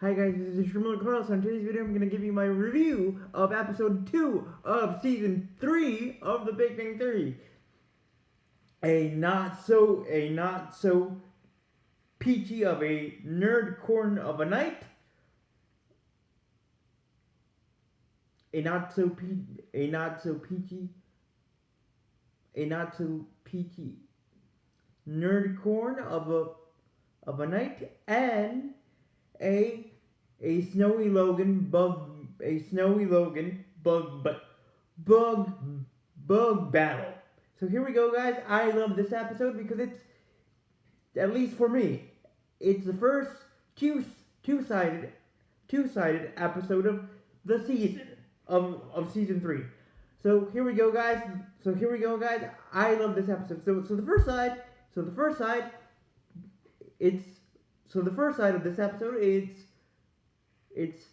Hi guys, this is Shrimmer Carlos. On today's video, I'm going to give you my review of episode 2 of season 3 of The Big Bang Theory. A not so peachy of a nerd corn of a night. A not so peachy nerd corn of a night, and a snowy Logan bug battle. So here we go, guys. I love this episode because it's, at least for me, it's the first two-sided episode of the season of season 3. So here we go, guys. I love this episode. So the first side of this episode, it's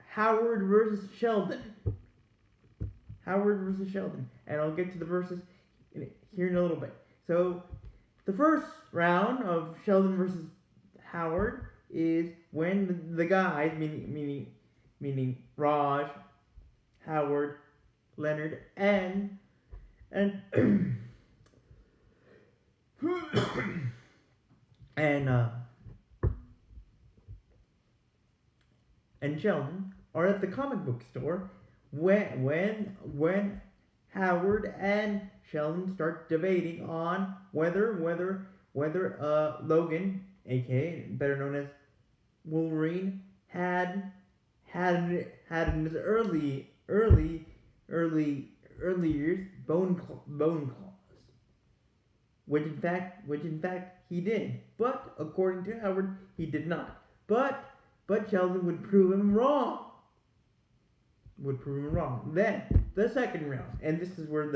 Howard versus Sheldon. And I'll get to the verses here in a little bit. So the first round of Sheldon versus Howard is when the guys, meaning Raj, Howard, Leonard, and and Sheldon are at the comic book store when Howard and Sheldon start debating on whether Logan, aka better known as Wolverine, had in his early years bone claws, which in fact he did, but according to Howard he did not. But Sheldon would prove him wrong. Then the second round, and this is where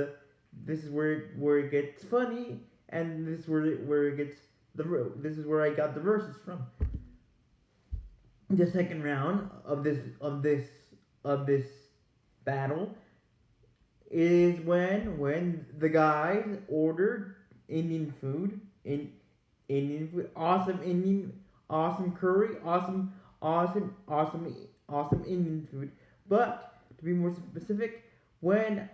it gets funny, and this is where I got the verses from. The second round of this battle is when the guys ordered Indian food, awesome curry, awesome Indian food. But to be more specific, when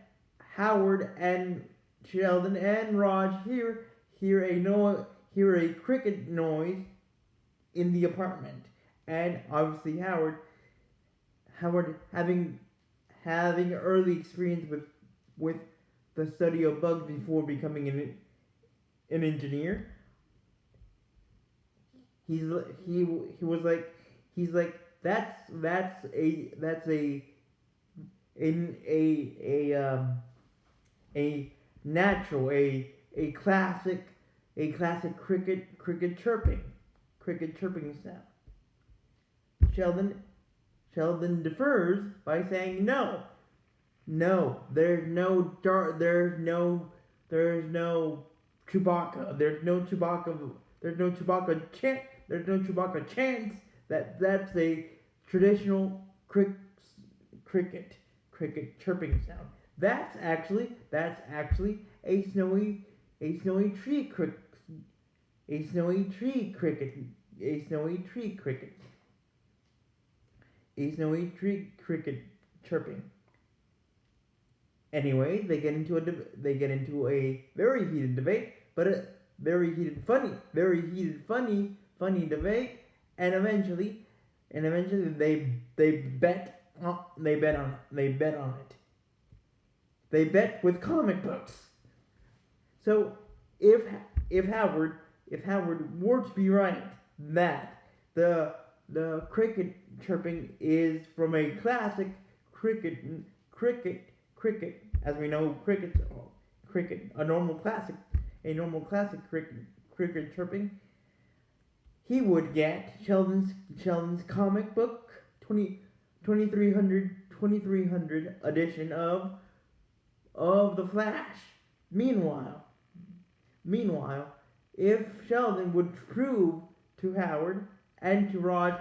Howard and Sheldon and Raj hear a cricket noise in the apartment, and obviously Howard having early experience with the study of bugs before becoming an engineer, he's like that's a natural, a classic cricket chirping sound. Sheldon defers by saying no, there's no Chewbacca. There's no Chewbacca chance that's a traditional cricket chirping sound. That's actually a snowy tree cricket chirping. Anyways, they get into a very heated debate, but a very heated funny debate, and eventually they bet on it. They bet with comic books. So if Howard were to be right that the cricket chirping is from a classic cricket, as we know, cricket, a normal classic cricket chirping, he would get Sheldon's comic book 2300 edition of The Flash. Meanwhile, if Sheldon would prove to Howard and to Raj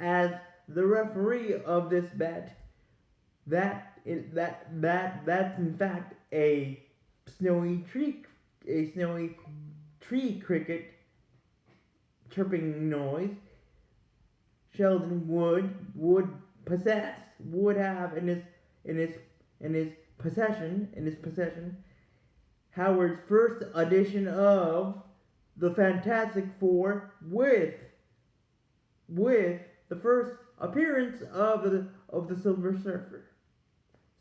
as the referee of this bet, that's in fact a snowy tree cricket chirping noise, Sheldon would possess, would have in his in his possession Howard's first edition of the Fantastic Four with the first appearance of the Silver Surfer.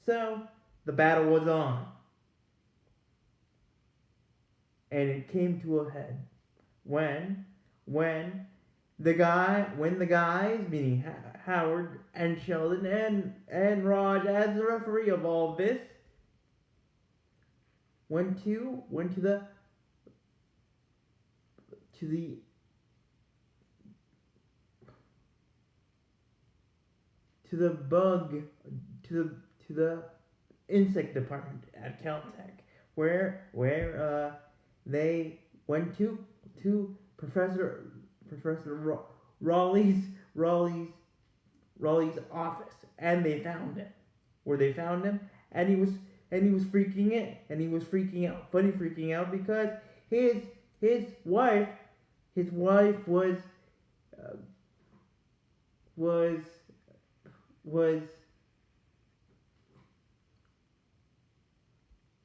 So the battle was on, and it came to a head when the guys, meaning Howard and Sheldon and Raj as the referee of all this, went to the to the bug to the insect department at Caltech, where they went to Professor Raleigh's office, and they found him. Where they found him, and he was freaking out, freaking out because his wife was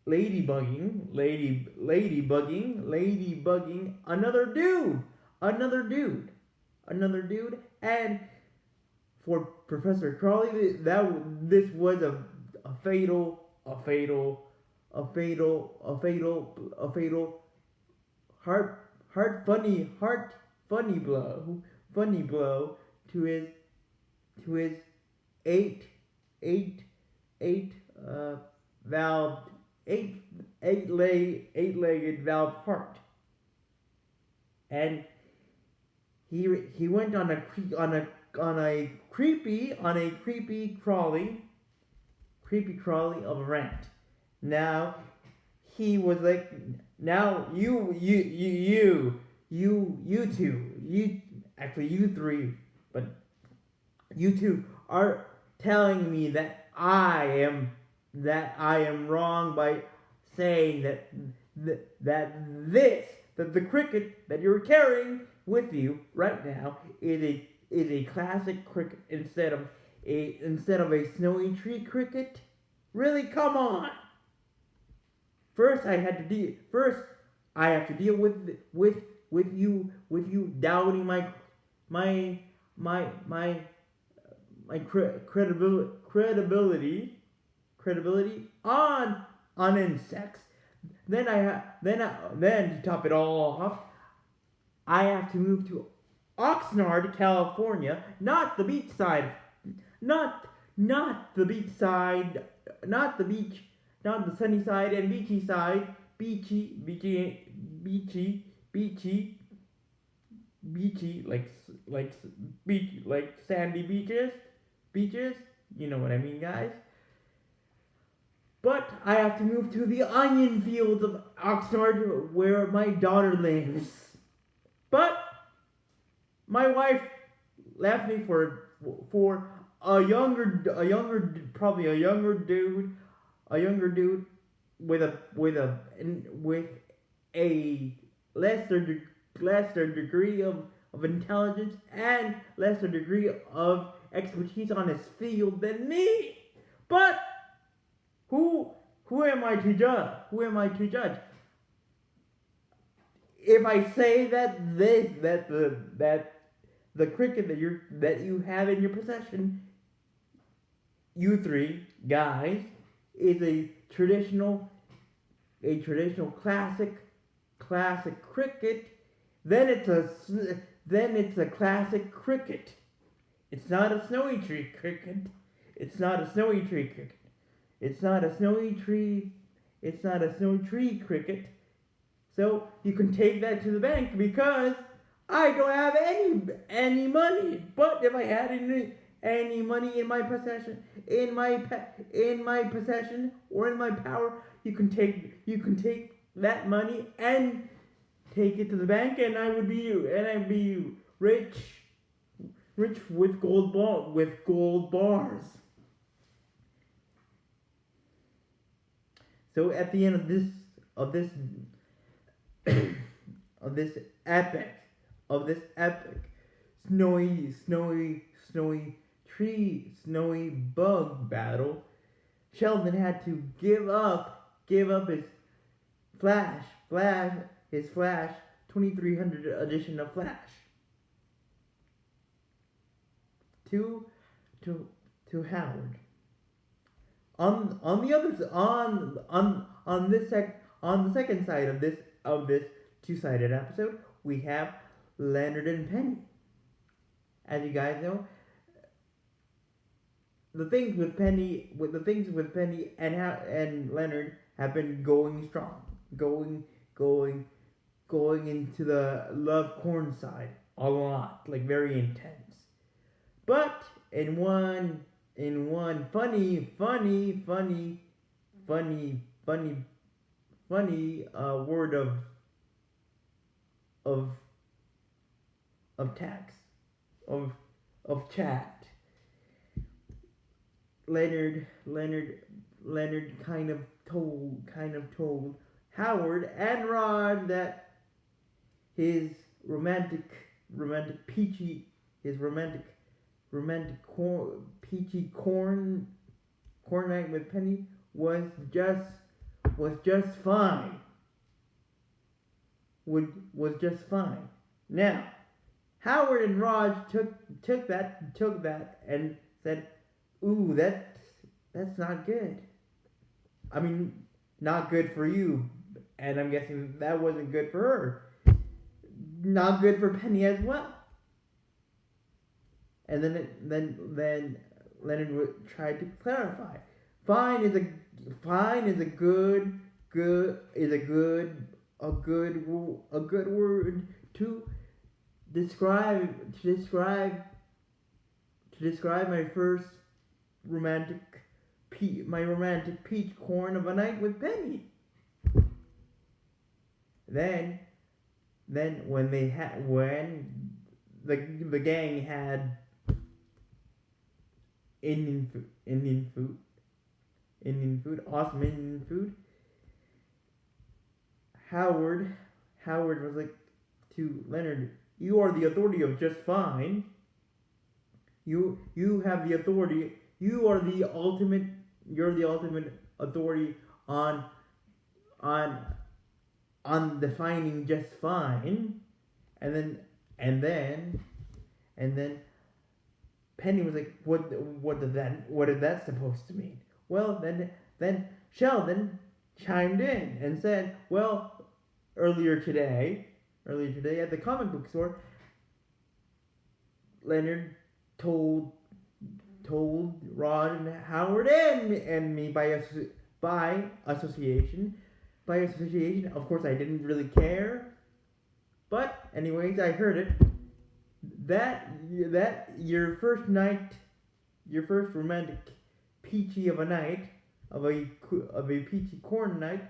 ladybugging another dude, and for Professor Crowley, this was a fatal funny blow to his eight valve eight-legged valve heart, and he went on a creepy crawly of a rant. Now he was like, now you three, but you two are telling me that I am wrong by saying that the cricket that you're carrying with you right now is a classic cricket instead of a snowy tree cricket. Really, come on. First I have to deal with you doubting my credibility on insects. Then to top it all off, I have to move to Oxnard, California, not the beach side, not the beach side, not the sunny side and beachy side, beachy like sandy beaches. You know what I mean, guys. But I have to move to the onion fields of Oxnard, where my daughter lives. But my wife left me for a younger dude with a lesser degree of intelligence and lesser degree of expertise on his field than me. But who am I to judge? If I say that the cricket that you have in your possession, you three guys, is a traditional classic cricket, then it's a classic cricket. It's not a snowy tree cricket. It's not a snowy tree cricket. So you can take that to the bank, because I don't have any money. But if I had any money in my possession, or in my power, you can take that money and take it to the bank, and I'd be rich with gold bars. So at the end of this snowy tree, snowy bug battle, Sheldon had to give up his Flash 2300 edition of Flash to to to Howard. On the other on the second side of this two-sided episode, we have Leonard and Penny. As you guys know, the things with Penny and Leonard have been going strong, going into the love corn side a lot, like very intense. But in one funny word of text of chat, Leonard kind of told Howard and Rod that his romantic peachy peachy corn night with Penny was just fine. Was just fine. Now, Howard and Raj took that and said, "Ooh, that's not good. I mean, not good for you." And I'm guessing that wasn't good for her. Not good for Penny as well. And then Leonard tried to clarify. Fine is a good word to describe my first romantic peach corn of a night with Penny. Then when the gang had Indian food, awesome Indian food, Howard was like to Leonard, "You are the authority of just fine. You have the authority. You're the ultimate authority on defining just fine." And then Penny was like, what is that supposed to mean? Well, then Sheldon chimed in and said, "Well, earlier today at the comic book store, Leonard told Rod and Howard and me by association. Of course, I didn't really care, but anyways, I heard it. That your first romantic peachy of a night, of a peachy corn night,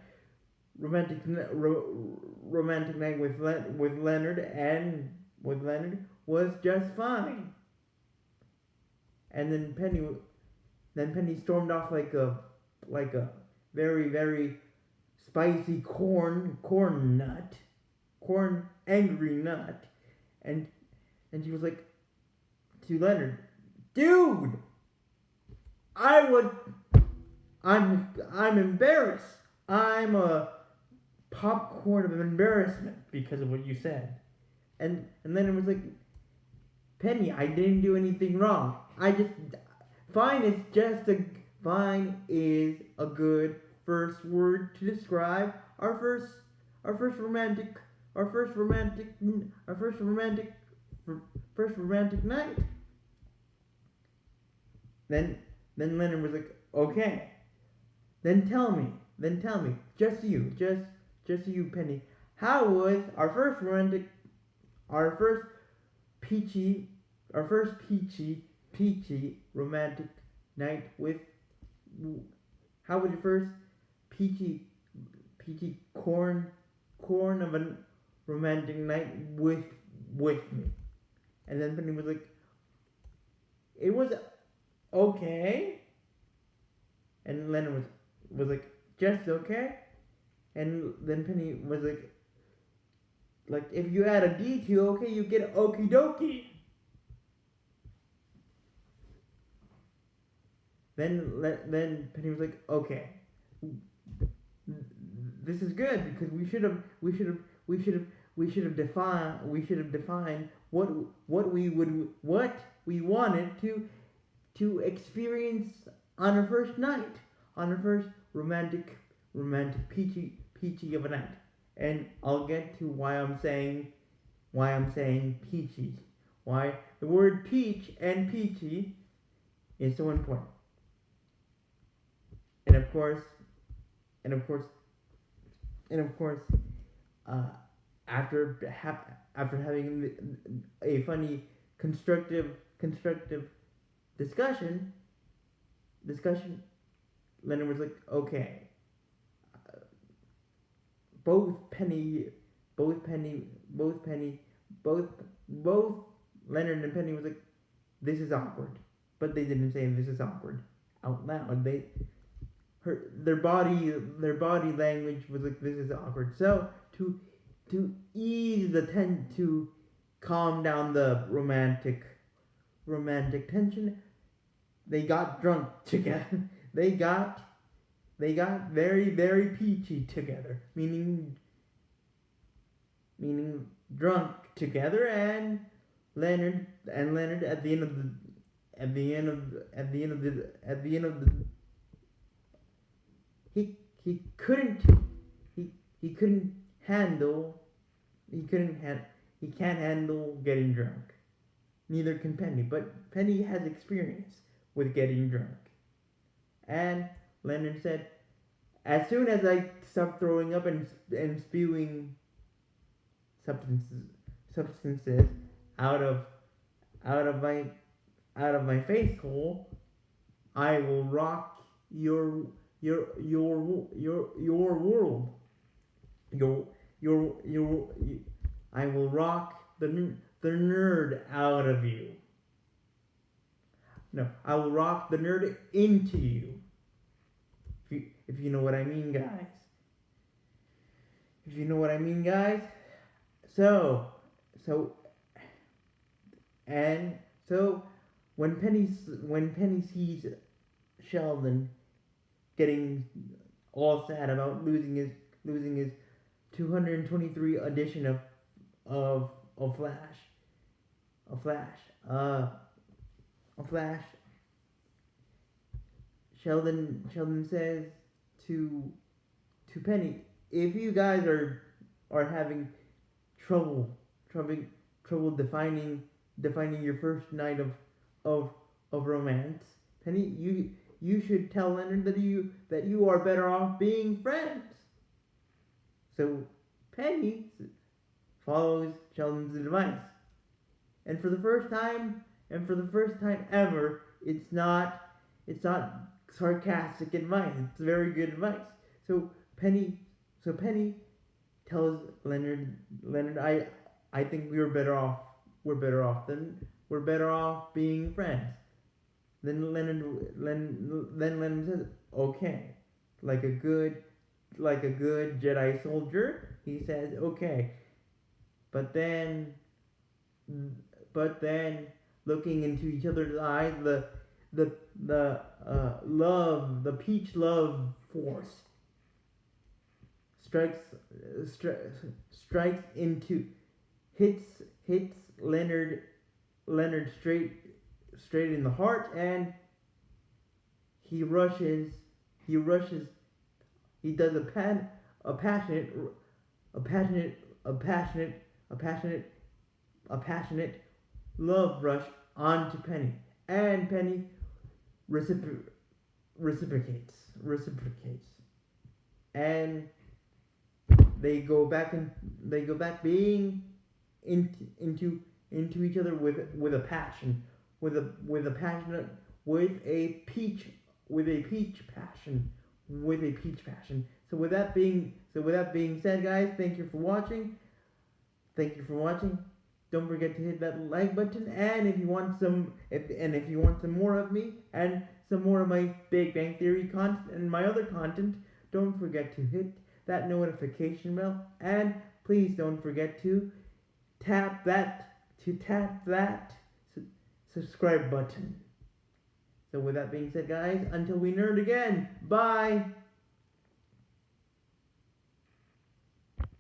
romantic night with Leonard was just fine." And then Penny stormed off like a very, very spicy angry nut, and she was like to Leonard, "Dude, I'm embarrassed. I'm a popcorn of embarrassment because of what you said." And Leonard was like, "Penny, I didn't do anything wrong. Fine is a good first word to describe our first romantic night." Then Leonard was like, "Okay. Then tell me, just you, Penny, how was our first peachy romantic night with, how was your first peachy corn of a romantic night with me?" And then Penny was like, "It was okay." And Leonard was like, "Just okay?" And then Penny was like, "If you add a D to okay, you get okie dokie." Then Penny was like, okay, this is good because we should have defined what we wanted to experience on our first night, on our first romantic peachy of a night. And I'll get to why I'm saying peachy, why the word peach and peachy is so important. And of course, and of course, and of course, uh, after having a funny, constructive discussion, Leonard was like, okay, both Penny, both Penny, both Penny, both Leonard and Penny was like, this is awkward, but they didn't say this is awkward out loud. Their body language was like, this is awkward. So to ease to calm down the romantic tension, they got drunk together. They got very peachy together, meaning drunk together. And Leonard at the end of the he couldn't he couldn't handle he can't handle getting drunk. Neither can Penny, but Penny has experience with getting drunk. And Leonard said, as soon as I stop throwing up and spewing substances out of out of my face hole, I will rock your world. Your I will rock the nerd out of you. No, I will rock the nerd into you. If you know what I mean, guys. If you know what I mean, guys. So and so when Penny sees Sheldon getting all sad about losing his 223 edition of Flash. Sheldon says to Penny, if you guys are having trouble defining your first night of romance, Penny, you should tell Leonard that you are better off being friends. So Penny follows Sheldon's advice, and for the first time ever, it's not sarcastic advice. It's very good advice. So Penny tells Leonard, I think we're better off being friends. Then Leonard says, okay, like a good Jedi soldier, he says, okay. But then looking into each other's eyes, the peach love force strikes into hits Leonard straight in the heart, and he does a passionate love rush onto Penny, and Penny reciprocates, and they go back being into each other with a passion, with a peach passion. So with that being said, guys, thank you for watching. Don't forget to hit that like button, and if you want some more of me and some more of my Big Bang Theory content and my other content, don't forget to hit that notification bell, and please don't forget to tap that subscribe button. So with that being said, guys, until we nerd again, bye!